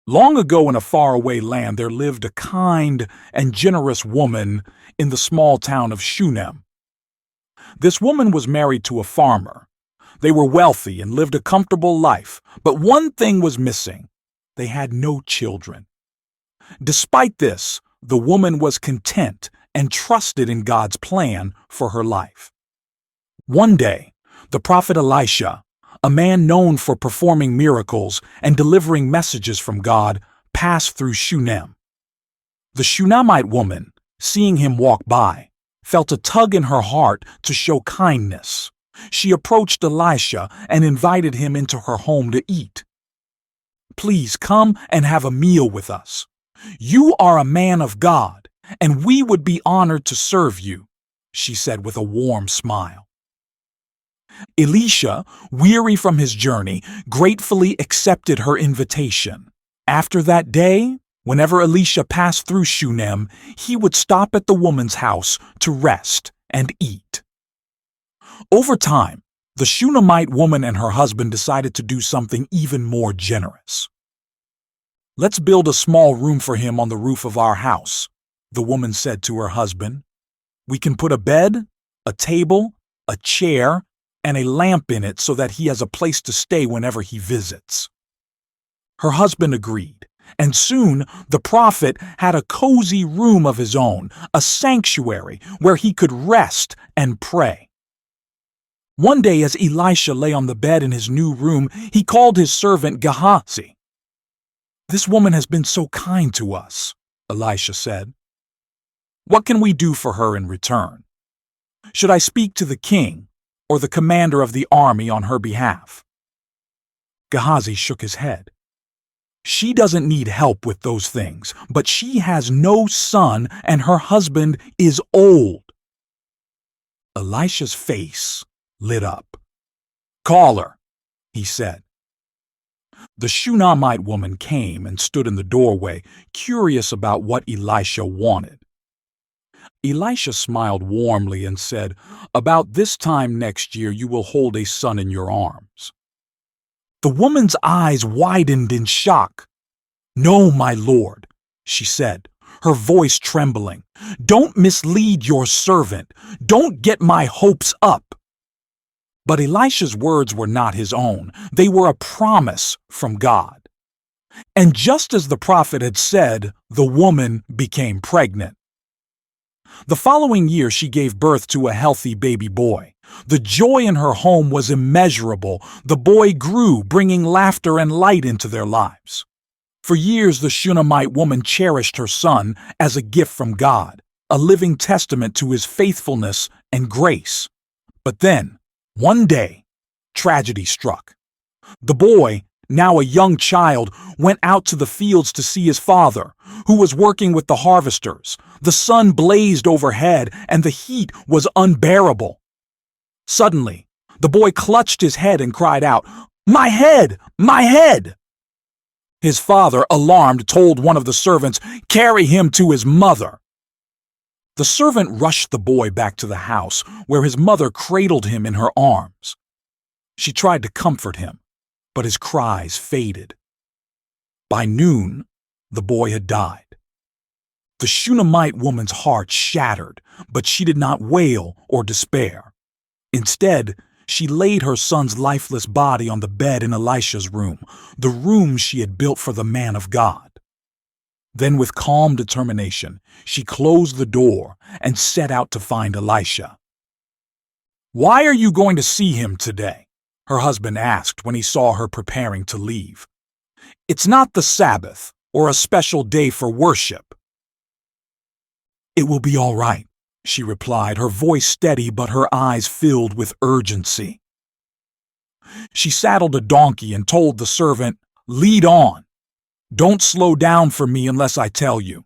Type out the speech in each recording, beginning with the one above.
Long ago in a faraway land there lived a kind and generous woman in the small town of Shunem. This woman was married to a farmer. They were wealthy and lived a comfortable life, but one thing was missing. They had no children. Despite this, the woman was content and trusted in God's plan for her life. One day, the prophet Elisha, a man known for performing miracles and delivering messages from God, passed through Shunem. The Shunammite woman, seeing him walk by, felt a tug in her heart to show kindness. She approached Elisha and invited him into her home to eat. "Please come and have a meal with us. You are a man of God, and we would be honored to serve you," she said with a warm smile. Elisha, weary from his journey, gratefully accepted her invitation. After that day, whenever Elisha passed through Shunem, he would stop at the woman's house to rest and eat. Over time, the Shunammite woman and her husband decided to do something even more generous. "Let's build a small room for him on the roof of our house," the woman said to her husband. "We can put a bed, a table, a chair, and a lamp in it so that he has a place to stay whenever he visits." Her husband agreed, and soon the prophet had a cozy room of his own, a sanctuary where he could rest and pray. One day, as Elisha lay on the bed in his new room, he called his servant Gehazi. "This woman has been so kind to us," Elisha said. "What can we do for her in return? Should I speak to the king or the commander of the army on her behalf?" Gehazi shook his head. "She doesn't need help with those things, but she has no son and her husband is old." Elisha's face lit up. "Call her," he said. The Shunammite woman came and stood in the doorway, curious about what Elisha wanted. Elisha smiled warmly and said, "About this time next year you will hold a son in your arms." The woman's eyes widened in shock. "No, my lord," she said, her voice trembling. "Don't mislead your servant. Don't get my hopes up." But Elisha's words were not his own. They were a promise from God. And just as the prophet had said, the woman became pregnant. The following year, she gave birth to a healthy baby boy. The joy in her home was immeasurable. The boy grew, bringing laughter and light into their lives. For years, the Shunammite woman cherished her son as a gift from God, a living testament to his faithfulness and grace. But then, one day, tragedy struck. The boy, now a young child, went out to the fields to see his father, who was working with the harvesters. The sun blazed overhead, and the heat was unbearable. Suddenly, the boy clutched his head and cried out, "My head! My head!" His father, alarmed, told one of the servants, "Carry him to his mother." The servant rushed the boy back to the house, where his mother cradled him in her arms. She tried to comfort him, but his cries faded. By noon, the boy had died. The Shunammite woman's heart shattered, but she did not wail or despair. Instead, she laid her son's lifeless body on the bed in Elisha's room, the room she had built for the man of God. Then, with calm determination, she closed the door and set out to find Elisha. "Why are you going to see him today?" her husband asked when he saw her preparing to leave. "It's not the Sabbath or a special day for worship." "It will be all right," she replied, her voice steady but her eyes filled with urgency. She saddled a donkey and told the servant, "Lead on. Don't slow down for me unless I tell you."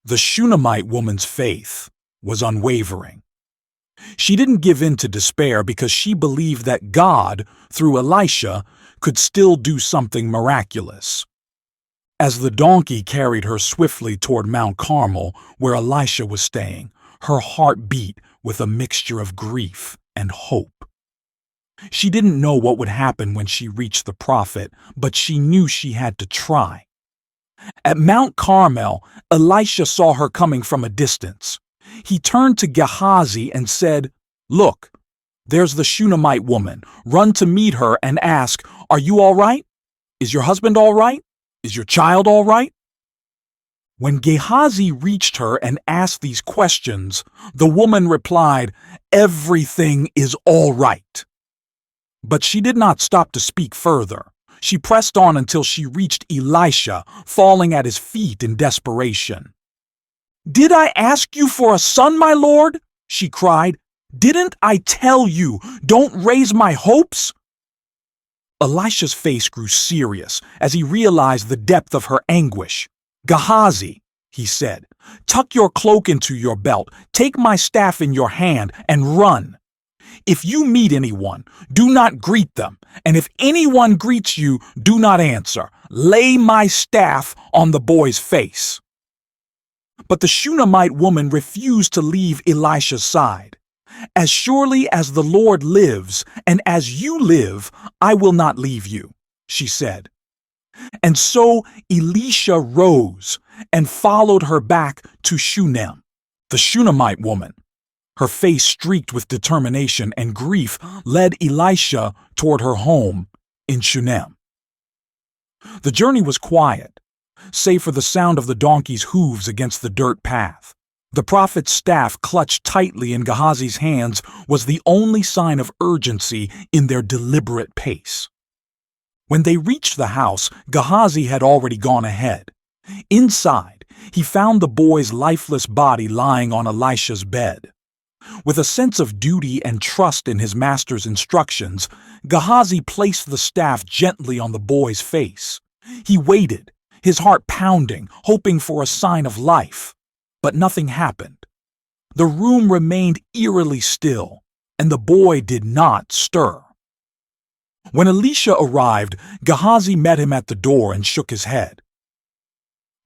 The Shunammite woman's faith was unwavering. She didn't give in to despair because she believed that God, through Elisha, could still do something miraculous. As the donkey carried her swiftly toward Mount Carmel, where Elisha was staying, her heart beat with a mixture of grief and hope. She didn't know what would happen when she reached the prophet, but she knew she had to try. At Mount Carmel, Elisha saw her coming from a distance. He turned to Gehazi and said, "Look, there's the Shunammite woman. Run to meet her and ask, 'Are you all right? Is your husband all right? Is your child all right?'" When Gehazi reached her and asked these questions, the woman replied, "Everything is all right." But she did not stop to speak further. She pressed on until she reached Elisha, falling at his feet in desperation. "Did I ask you for a son, my lord?" she cried. "Didn't I tell you, don't raise my hopes?" Elisha's face grew serious as he realized the depth of her anguish. "Gehazi," he said, "tuck your cloak into your belt, take my staff in your hand, and run. If you meet anyone, do not greet them, and if anyone greets you, do not answer. Lay my staff on the boy's face." But the Shunammite woman refused to leave Elisha's side. "As surely as the Lord lives, and as you live, I will not leave you," she said. And so Elisha rose and followed her back to Shunem, the Shunammite woman. Her face streaked with determination and grief led Elisha toward her home in Shunem. The journey was quiet, save for the sound of the donkey's hooves against the dirt path. The prophet's staff clutched tightly in Gehazi's hands was the only sign of urgency in their deliberate pace. When they reached the house, Gehazi had already gone ahead. Inside, he found the boy's lifeless body lying on Elisha's bed. With a sense of duty and trust in his master's instructions, Gehazi placed the staff gently on the boy's face. He waited, his heart pounding, hoping for a sign of life. But nothing happened. The room remained eerily still, and the boy did not stir. When Elisha arrived, Gehazi met him at the door and shook his head.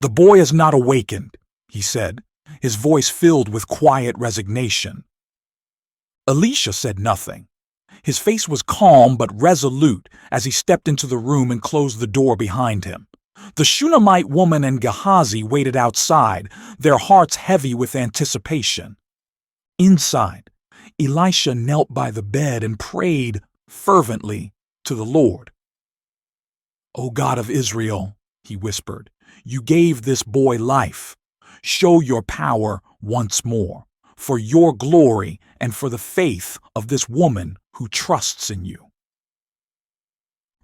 "The boy is not awakened," he said, his voice filled with quiet resignation. Elisha said nothing. His face was calm but resolute as he stepped into the room and closed the door behind him. The Shunammite woman and Gehazi waited outside, their hearts heavy with anticipation. Inside, Elisha knelt by the bed and prayed fervently to the Lord. "O God of Israel," he whispered, "you gave this boy life. Show your power once more, for your glory and for the faith of this woman who trusts in you."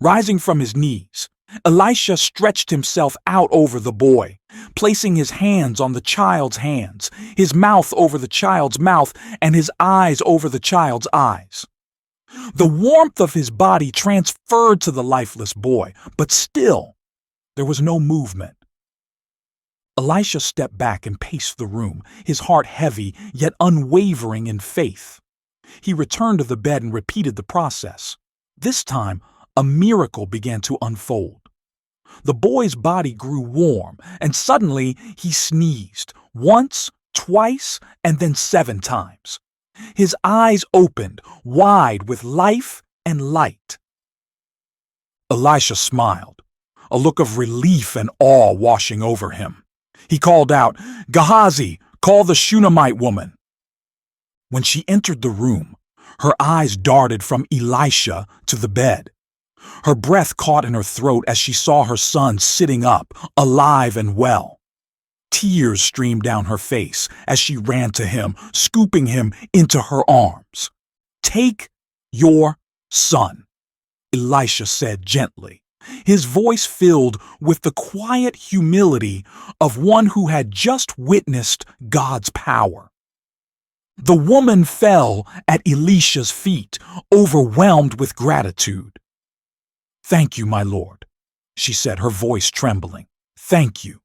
Rising from his knees, Elisha stretched himself out over the boy, placing his hands on the child's hands, his mouth over the child's mouth, and his eyes over the child's eyes. The warmth of his body transferred to the lifeless boy, but still, there was no movement. Elisha stepped back and paced the room, his heart heavy yet unwavering in faith. He returned to the bed and repeated the process. This time, a miracle began to unfold. The boy's body grew warm, and suddenly he sneezed, once, twice, and then 7 times. His eyes opened, wide with life and light. Elisha smiled, a look of relief and awe washing over him. He called out, "Gehazi, call the Shunammite woman." When she entered the room, her eyes darted from Elisha to the bed. Her breath caught in her throat as she saw her son sitting up, alive and well. Tears streamed down her face as she ran to him, scooping him into her arms. "Take your son," Elisha said gently, his voice filled with the quiet humility of one who had just witnessed God's power. The woman fell at Elisha's feet, overwhelmed with gratitude. "Thank you, my lord," she said, her voice trembling. "Thank you,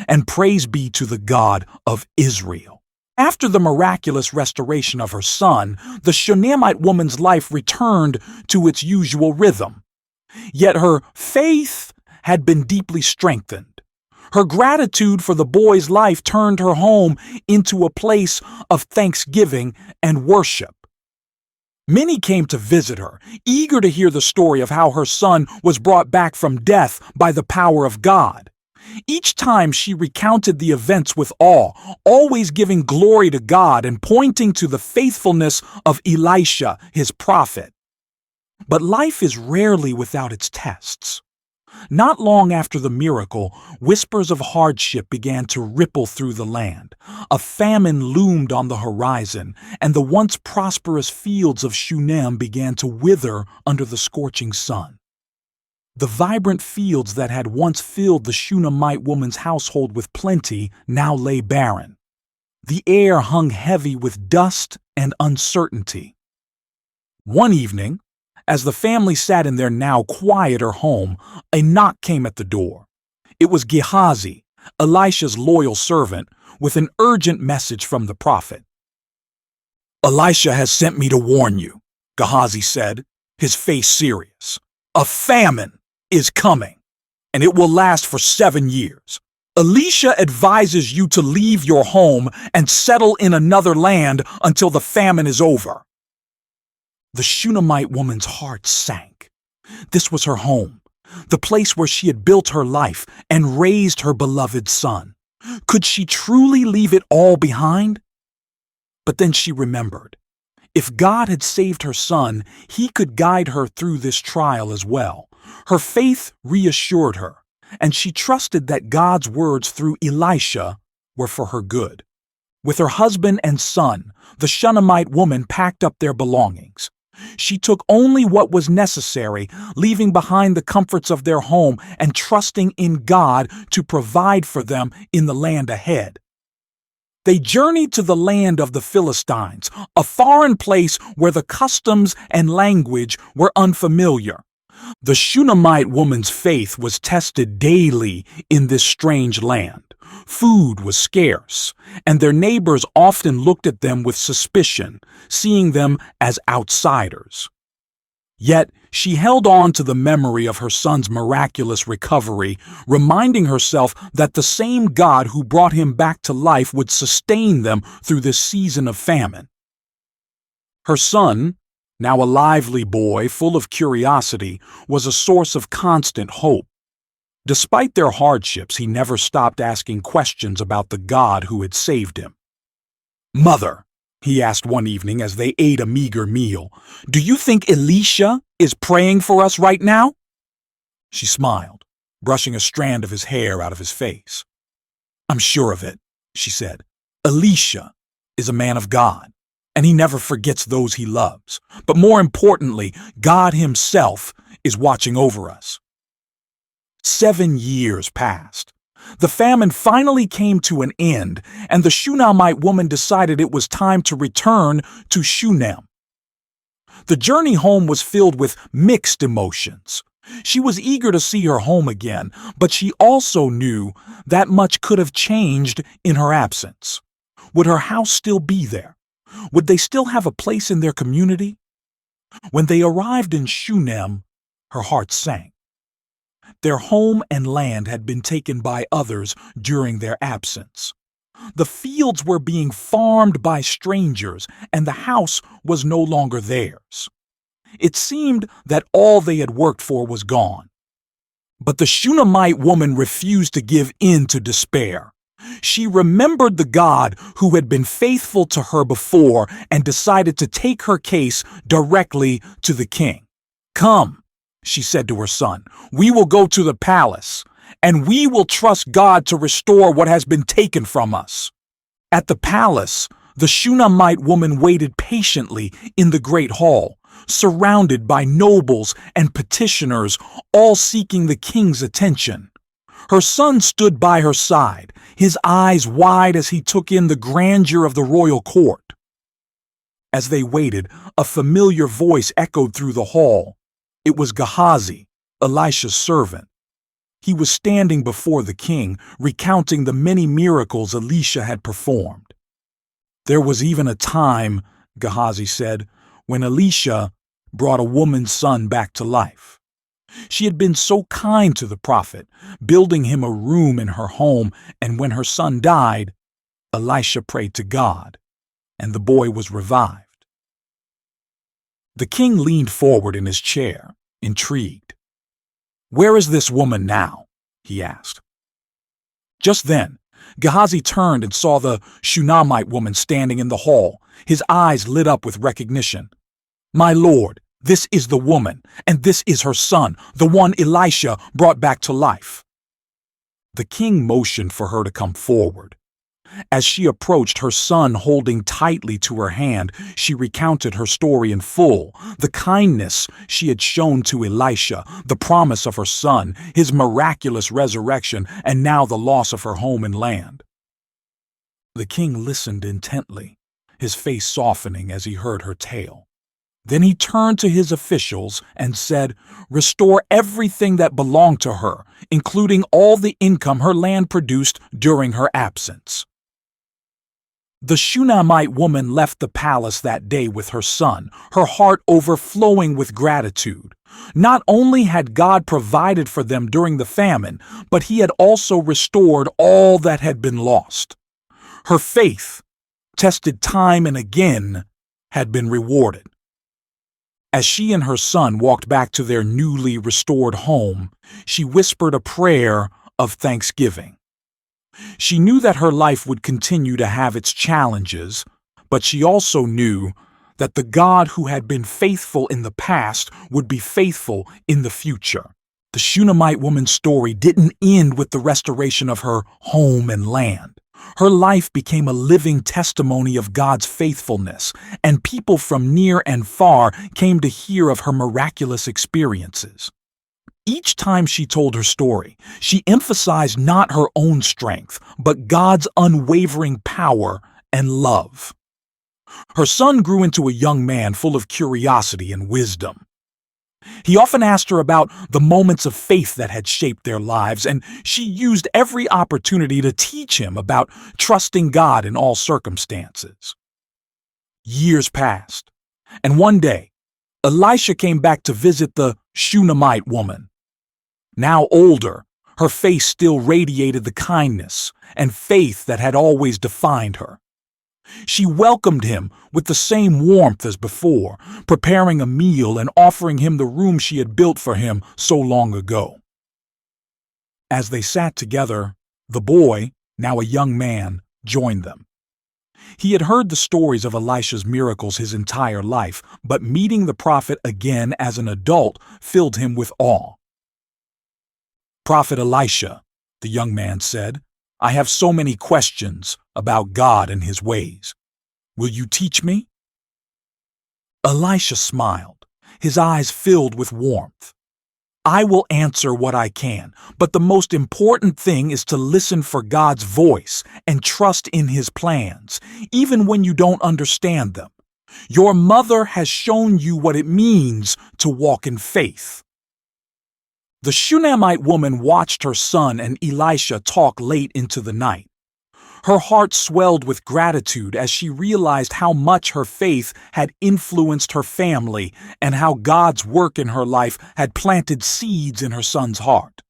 and praise be to the God of Israel." After the miraculous restoration of her son, the Shunammite woman's life returned to its usual rhythm. Yet her faith had been deeply strengthened. Her gratitude for the boy's life turned her home into a place of thanksgiving and worship. Many came to visit her, eager to hear the story of how her son was brought back from death by the power of God. Each time she recounted the events with awe, always giving glory to God and pointing to the faithfulness of Elisha, his prophet. But life is rarely without its tests. Not long after the miracle, whispers of hardship began to ripple through the land. A famine loomed on the horizon, and the once prosperous fields of Shunem began to wither under the scorching sun. The vibrant fields that had once filled the Shunammite woman's household with plenty now lay barren. The air hung heavy with dust and uncertainty. One evening, as the family sat in their now quieter home, a knock came at the door. It was Gehazi, Elisha's loyal servant, with an urgent message from the prophet. "Elisha has sent me to warn you," Gehazi said, his face serious. "A famine is coming, and it will last for 7 years. Elisha advises you to leave your home and settle in another land until the famine is over." The Shunammite woman's heart sank. This was her home, the place where she had built her life and raised her beloved son. Could she truly leave it all behind? But then she remembered. If God had saved her son, he could guide her through this trial as well. Her faith reassured her, and she trusted that God's words through Elisha were for her good. With her husband and son, the Shunammite woman packed up their belongings. She took only what was necessary, leaving behind the comforts of their home and trusting in God to provide for them in the land ahead. They journeyed to the land of the Philistines, a foreign place where the customs and language were unfamiliar. The Shunammite woman's faith was tested daily in this strange land. Food was scarce, and their neighbors often looked at them with suspicion, seeing them as outsiders. Yet she held on to the memory of her son's miraculous recovery, reminding herself that the same God who brought him back to life would sustain them through this season of famine. Her son, now a lively boy full of curiosity, was a source of constant hope. Despite their hardships, he never stopped asking questions about the God who had saved him. "Mother," he asked one evening as they ate a meager meal, "do you think Elisha is praying for us right now?" She smiled, brushing a strand of his hair out of his face. "I'm sure of it," she said. "Elisha is a man of God, and he never forgets those he loves. But more importantly, God himself is watching over us." 7 years passed. The famine finally came to an end, and the Shunammite woman decided it was time to return to Shunem. The journey home was filled with mixed emotions. She was eager to see her home again, but she also knew that much could have changed in her absence. Would her house still be there? Would they still have a place in their community? When they arrived in Shunem, her heart sank. Their home and land had been taken by others during their absence. The fields were being farmed by strangers, and the house was no longer theirs. It seemed that all they had worked for was gone. But the Shunammite woman refused to give in to despair. She remembered the God who had been faithful to her before and decided to take her case directly to the king. "Come," she said to her son, "we will go to the palace, and we will trust God to restore what has been taken from us." At the palace, the Shunammite woman waited patiently in the great hall, surrounded by nobles and petitioners, all seeking the king's attention. Her son stood by her side, his eyes wide as he took in the grandeur of the royal court. As they waited, a familiar voice echoed through the hall. It was Gehazi, Elisha's servant. He was standing before the king, recounting the many miracles Elisha had performed. "There was even a time," Gehazi said, "when Elisha brought a woman's son back to life. She had been so kind to the prophet, building him a room in her home, and when her son died, Elisha prayed to God, and the boy was revived." The king leaned forward in his chair, intrigued. "Where is this woman now?" he asked. Just then, Gehazi turned and saw the Shunammite woman standing in the hall, his eyes lit up with recognition. "My lord, this is the woman, and this is her son, the one Elisha brought back to life." The king motioned for her to come forward. As she approached, her son holding tightly to her hand, she recounted her story in full, the kindness she had shown to Elisha, the promise of her son, his miraculous resurrection, and now the loss of her home and land. The king listened intently, his face softening as he heard her tale. Then he turned to his officials and said, "Restore everything that belonged to her, including all the income her land produced during her absence." The Shunammite woman left the palace that day with her son, her heart overflowing with gratitude. Not only had God provided for them during the famine, but he had also restored all that had been lost. Her faith, tested time and again, had been rewarded. As she and her son walked back to their newly restored home, she whispered a prayer of thanksgiving. She knew that her life would continue to have its challenges, but she also knew that the God who had been faithful in the past would be faithful in the future. The Shunammite woman's story didn't end with the restoration of her home and land. Her life became a living testimony of God's faithfulness, and people from near and far came to hear of her miraculous experiences. Each time she told her story, she emphasized not her own strength, but God's unwavering power and love. Her son grew into a young man full of curiosity and wisdom. He often asked her about the moments of faith that had shaped their lives, and she used every opportunity to teach him about trusting God in all circumstances. Years passed, and one day, Elisha came back to visit the Shunammite woman. Now older, her face still radiated the kindness and faith that had always defined her. She welcomed him with the same warmth as before, preparing a meal and offering him the room she had built for him so long ago. As they sat together, the boy, now a young man, joined them. He had heard the stories of Elisha's miracles his entire life, but meeting the prophet again as an adult filled him with awe. "Prophet Elisha," the young man said, "I have so many questions about God and his ways. Will you teach me?" Elisha smiled, his eyes filled with warmth. "I will answer what I can, but the most important thing is to listen for God's voice and trust in his plans, even when you don't understand them. Your mother has shown you what it means to walk in faith." The Shunammite woman watched her son and Elisha talk late into the night. Her heart swelled with gratitude as she realized how much her faith had influenced her family and how God's work in her life had planted seeds in her son's heart.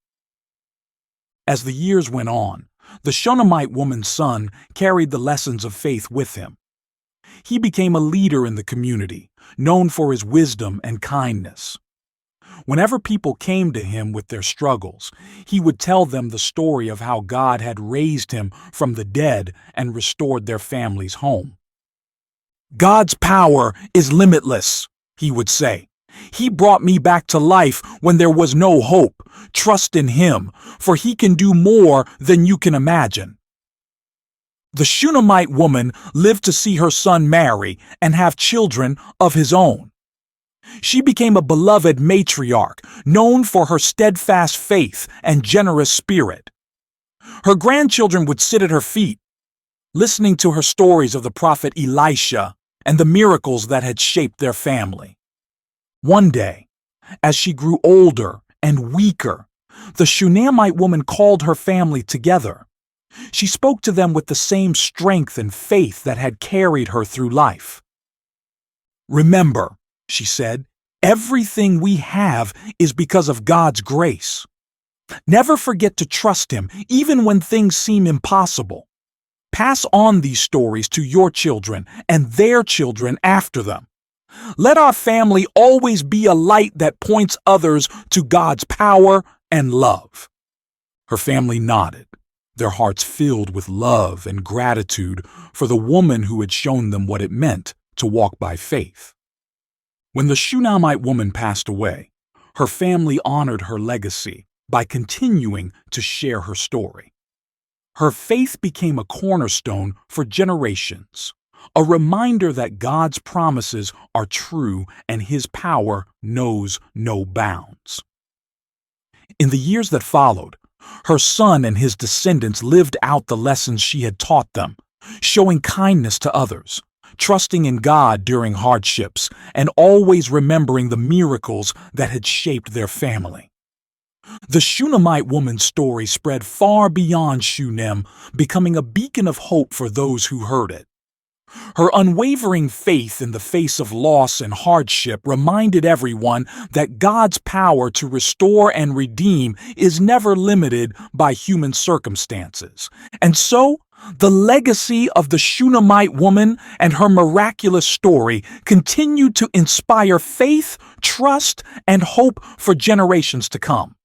As the years went on, the Shunammite woman's son carried the lessons of faith with him. He became a leader in the community, known for his wisdom and kindness. Whenever people came to him with their struggles, he would tell them the story of how God had raised him from the dead and restored their family's home. "God's power is limitless," he would say. "He brought me back to life when there was no hope. Trust in him, for he can do more than you can imagine." The Shunammite woman lived to see her son marry and have children of his own. She became a beloved matriarch, known for her steadfast faith and generous spirit. Her grandchildren would sit at her feet, listening to her stories of the prophet Elisha and the miracles that had shaped their family. One day, as she grew older and weaker, the Shunammite woman called her family together. She spoke to them with the same strength and faith that had carried her through life. "Remember," she said, "everything we have is because of God's grace. Never forget to trust him, even when things seem impossible. Pass on these stories to your children and their children after them. Let our family always be a light that points others to God's power and love." Her family nodded, their hearts filled with love and gratitude for the woman who had shown them what it meant to walk by faith. When the Shunammite woman passed away, her family honored her legacy by continuing to share her story. Her faith became a cornerstone for generations, a reminder that God's promises are true and His power knows no bounds. In the years that followed, her son and his descendants lived out the lessons she had taught them, showing kindness to others, trusting in God during hardships, and always remembering the miracles that had shaped their family. The Shunammite woman's story spread far beyond Shunem, becoming a beacon of hope for those who heard it. Her unwavering faith in the face of loss and hardship reminded everyone that God's power to restore and redeem is never limited by human circumstances. And so, the legacy of the Shunammite woman and her miraculous story continued to inspire faith, trust, and hope for generations to come.